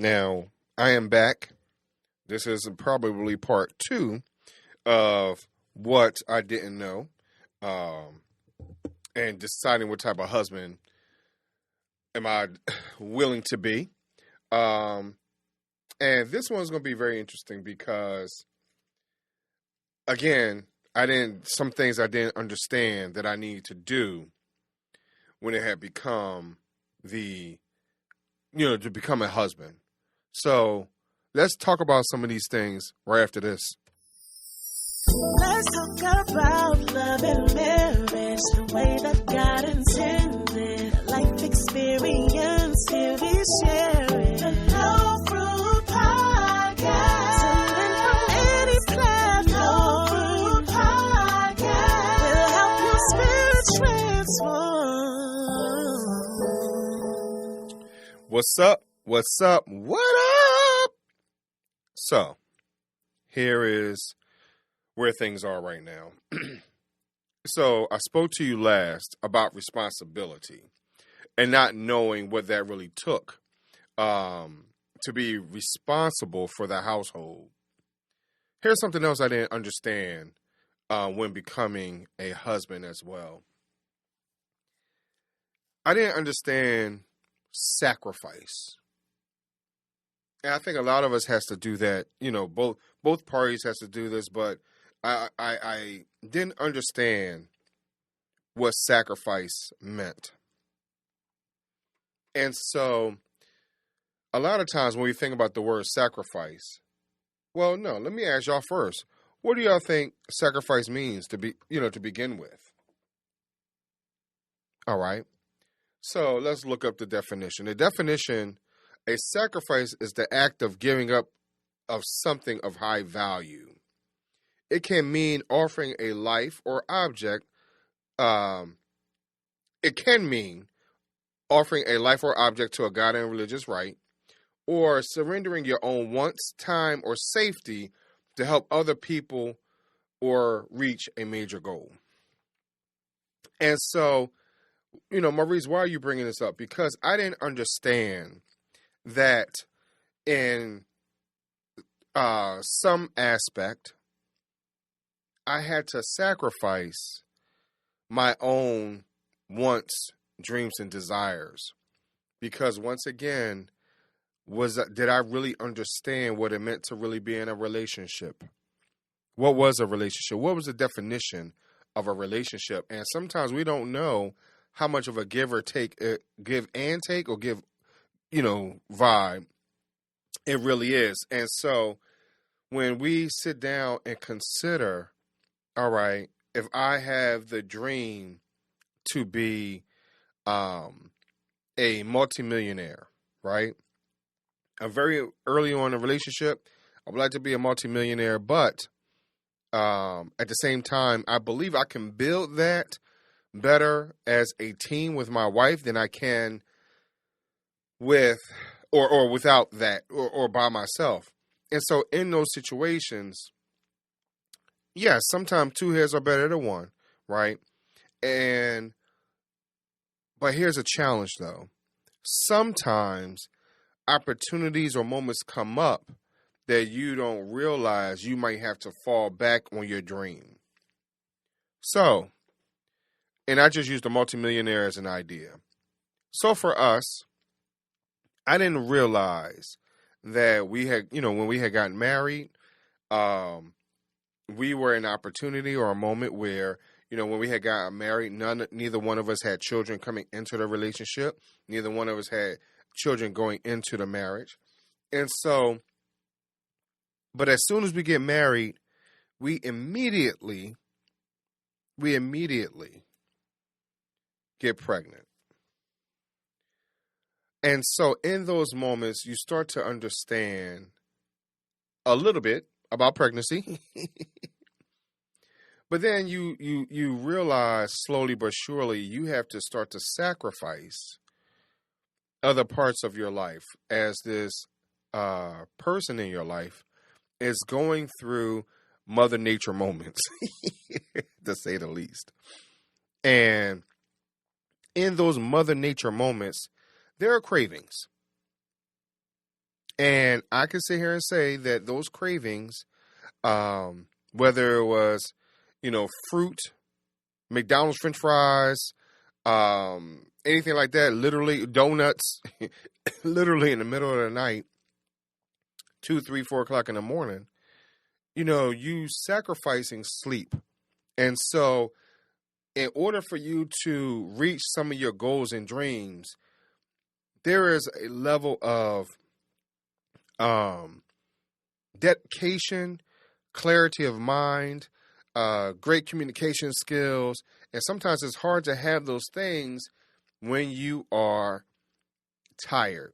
Now, I am back. This is probably part two of what I didn't know um, and deciding what type of husband am I willing to be. Um, and this one's going to be very interesting because, again, some things I didn't understand that I needed to do when it had become to become a husband. So let's talk about some of these things right after this. Let's talk about love and marriage, the way that God intended. Life experience, here we share it. The No Fruit Podcast. Tuning from any platform. No Fruit Podcast. Will help your spirit transform. What's up? What's up? What up? So, here is where things are right now. So, I spoke to you last about responsibility and not knowing what that really took to be responsible for the household. Here's something else I didn't understand when becoming a husband as well. I didn't understand sacrifice. And I think a lot of us has to do that. Both parties has to do this, but I didn't understand what sacrifice meant. And so a lot of times when we think about the word sacrifice, well, no, let me ask y'all first. What do y'all think sacrifice means to begin with? All right. So let's look up the definition. The definition, a sacrifice is the act of giving up of something of high value. It can mean offering a life or object. It can mean offering a life or object to a God and religious right, or surrendering your own wants, time, or safety to help other people or reach a major goal. And so, Maurice, why are you bringing this up? Because I didn't understand that in some aspect, I had to sacrifice my own wants, dreams, and desires. Because once again, did I really understand what it meant to really be in a relationship? What was a relationship? What was the definition of a relationship? And sometimes we don't know how much of a give and take, or give vibe it really is. And so when we sit down and consider, all right, if I have the dream to be a multimillionaire, right? I'm very early on in a relationship. I would like to be a multimillionaire, but at the same time, I believe I can build that better as a team with my wife than I can with or without that or by myself. And so in those situations, yes, sometimes two heads are better than one, right? But here's a challenge though. Sometimes opportunities or moments come up that you don't realize you might have to fall back on your dream. So, and I just used the multimillionaire as an idea. So for us, I didn't realize that we had, when we had gotten married, we were in an opportunity or a moment where, when we had gotten married, neither one of us had children coming into the relationship. Neither one of us had children going into the marriage. And so, but as soon as we get married, we immediately get pregnant. And so in those moments, you start to understand a little bit about pregnancy. But then you realize slowly but surely you have to start to sacrifice other parts of your life as this person in your life is going through Mother Nature moments, to say the least. And in those Mother Nature moments, there are cravings. And I can sit here and say that those cravings, whether it was, fruit, McDonald's French fries, anything like that, literally donuts, literally in the middle of the night, 2, 3, 4 o'clock in the morning, you sacrificing sleep. And so in order for you to reach some of your goals and dreams, there is a level of dedication, clarity of mind, great communication skills. And sometimes it's hard to have those things when you are tired,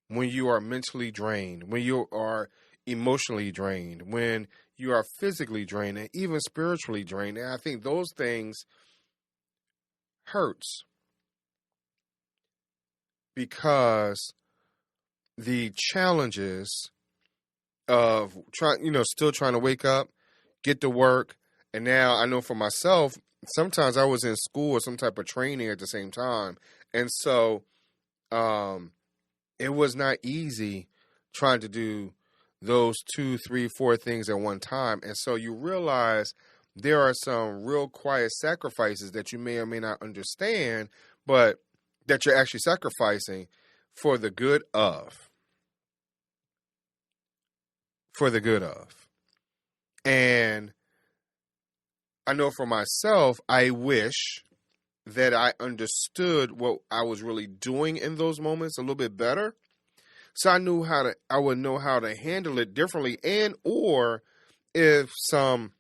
when you are mentally drained, when you are emotionally drained, when you are physically drained, and even spiritually drained. And I think those things hurts because the challenges of still trying to wake up, get to work. And now I know for myself, sometimes I was in school or some type of training at the same time. And so it was not easy trying to do those 2, 3, 4 things at one time. And so you realize there are some real quiet sacrifices that you may or may not understand, but that you're actually sacrificing for the good of. For the good of. And I know for myself, I wish that I understood what I was really doing in those moments a little bit better. So I would know how to handle it differently. And, or if some,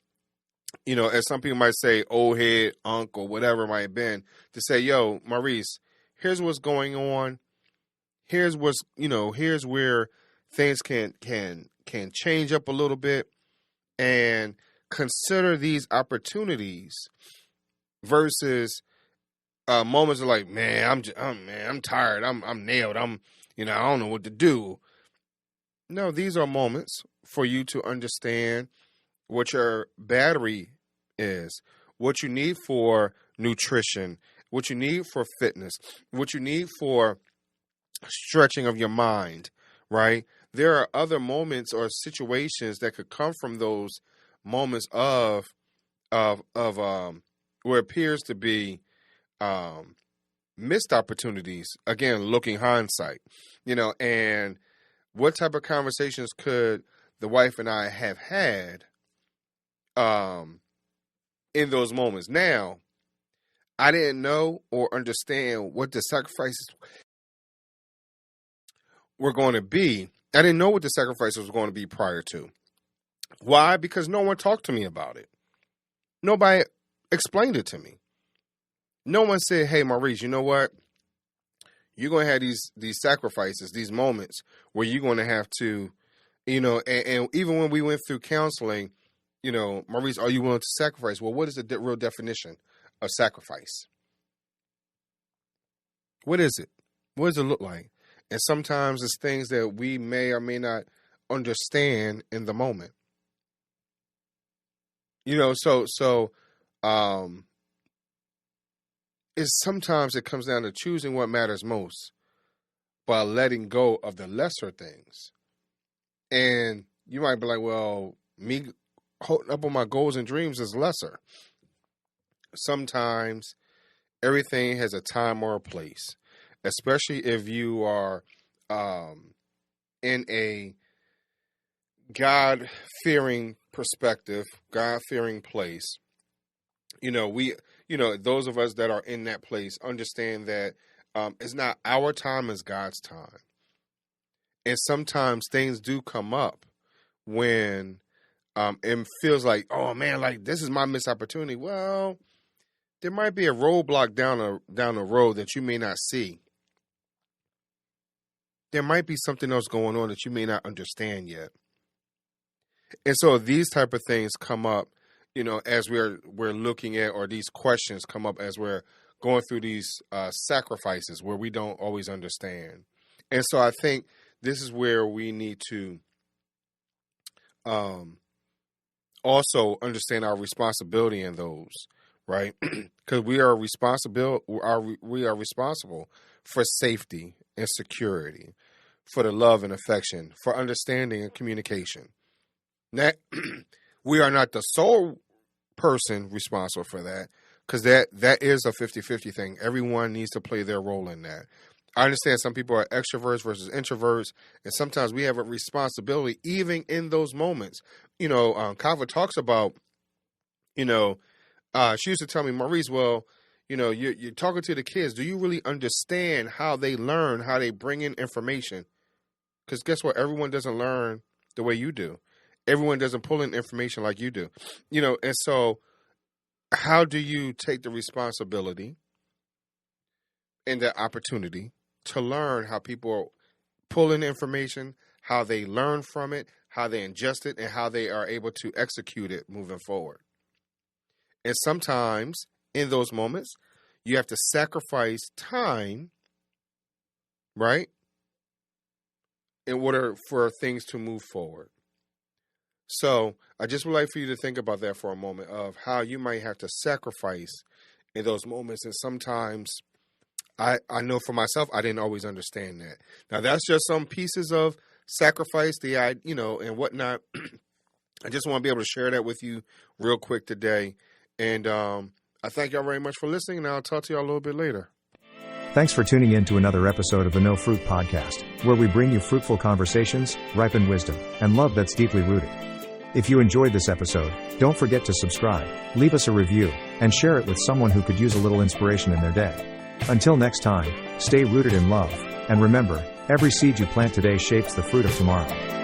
as some people might say, old head, unk, or whatever it might have been, to say, yo, Maurice, here's what's going on. Here's what's, here's where things can change up a little bit, and consider these opportunities versus moments of like, man, I'm tired. I'm nailed. I don't know what to do. No, these are moments for you to understand what your battery is, what you need for nutrition, what you need for fitness, what you need for stretching of your mind, right? There are other moments or situations that could come from those moments of where it appears to be missed opportunities. Again, looking hindsight, and what type of conversations could the wife and I have had in those moments? Now, I didn't know or understand what the sacrifices were going to be. I didn't know what the sacrifices was going to be prior to. Why? Because no one talked to me about it. Nobody explained it to me. No one said, hey, Maurice, you know what? You're going to have these sacrifices, these moments where you're going to have to, and even when we went through counseling, Maurice, are you willing to sacrifice? Well, what is the real definition of sacrifice? What is it? What does it look like? And sometimes it's things that we may or may not understand in the moment. Sometimes it comes down to choosing what matters most by letting go of the lesser things. And you might be like, well, me holding up on my goals and dreams is lesser. Sometimes everything has a time or a place, especially if you are in a God-fearing perspective, God-fearing place. Those of us that are in that place understand that it's not our time, it's God's time. And sometimes things do come up when it feels like, oh man, like this is my missed opportunity. Well, there might be a roadblock down the road that you may not see. There might be something else going on that you may not understand yet. And so these type of things come up, as we're looking at, or these questions come up as we're going through these sacrifices where we don't always understand. And so I think this is where we need to also understand our responsibility in those, right? Because we are responsible for safety and security, for the love and affection, for understanding and communication. Now, we are not the sole person responsible for that, because that is a 50-50 thing. Everyone needs to play their role in that. I understand some people are extroverts versus introverts, and sometimes we have a responsibility even in those moments. Kava talks about, she used to tell me, Maurice, well, you're talking to the kids. Do you really understand how they learn, how they bring in information? Because guess what? Everyone doesn't learn the way you do. Everyone doesn't pull in information like you do. And so how do you take the responsibility and the opportunity to learn how people pull in information, how they learn from it, how they ingest it, and how they are able to execute it moving forward? And sometimes in those moments, you have to sacrifice time, right, in order for things to move forward. So I just would like for you to think about that for a moment, of how you might have to sacrifice in those moments. And sometimes I know for myself, I didn't always understand that. Now, that's just some pieces of sacrifice, and whatnot. I just want to be able to share that with you real quick today. And I thank y'all very much for listening, and I'll talk to y'all a little bit later. Thanks for tuning in to another episode of the No Fruit Podcast, where we bring you fruitful conversations, ripened wisdom, and love that's deeply rooted. If you enjoyed this episode, don't forget to subscribe, leave us a review, and share it with someone who could use a little inspiration in their day. Until next time, stay rooted in love, and remember, every seed you plant today shapes the fruit of tomorrow.